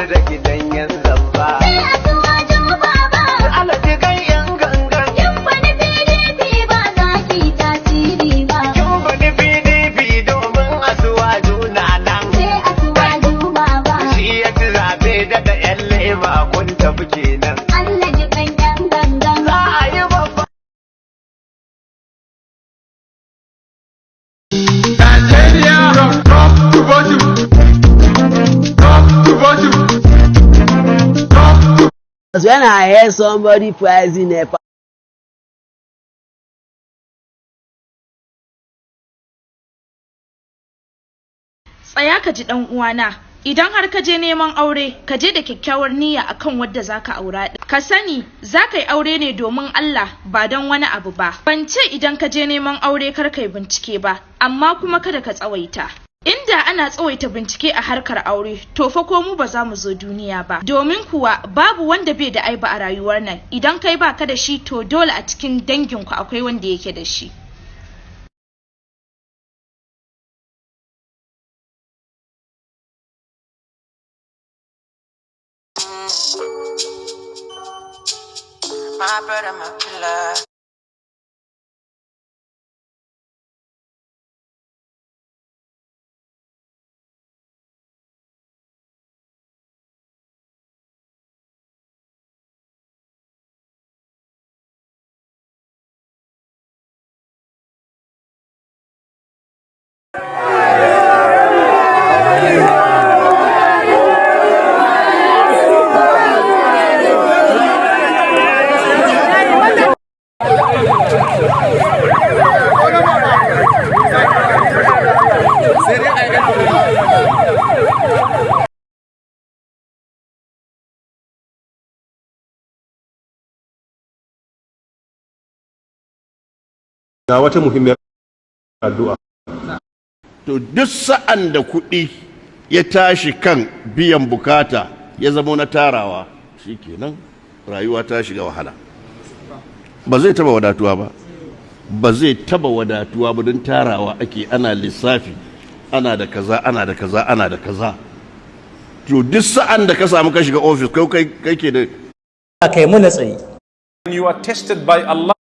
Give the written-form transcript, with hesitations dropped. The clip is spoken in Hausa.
da gidan yan zamba. Sai a tuwa juba ba. Alaji kan yan gangan. Kin bani PDP ba za ki tasiri ba. Kin bani PDP domin asuwa juna nan. Sai a tuwa juba ba. Shi ya ci zaɓe da yan lema kun tafi kenan. Allah ji kan yan gangan. Za a yi babba. When I hear somebody praising a Tsaya ka ji ɗan uwana, idan har ka je neman aure, ka je da kyakkyawar niyya akan wadda zaka aura din. Ka sani zaka yi aure ne domin Allah ba don wani abu ba. Ban ce idan ka je neman aure kar kai bincike ba, amma kuma kada ka tsawaita. Inda ana tsawaita bincike a harkar aure, to fa ko mu ba za mu zo duniya ba. Domin kuwa babu wanda bai da aiba a rayuwar nan. Idan kai baka da shi, to dole a cikin danginku akwai wanda yake da shi. My brother, my pillar. Ga wata muhimmiyar addu'a. To duk sa'an da kuɗi ya tashi kan biyan bukata ya zama na tarawa, shikenan rayuwa ta shiga wahala. Ba zai taba wadatuwa ba. Ba zai taba wadatuwa ba don tarawa ake ana lissafi, ana da kaza, ana da kaza, ana da kaza. To duk sa'an da ka samu ka shiga ofis kai ke da kai mu na tsaye. When you are tested by Allah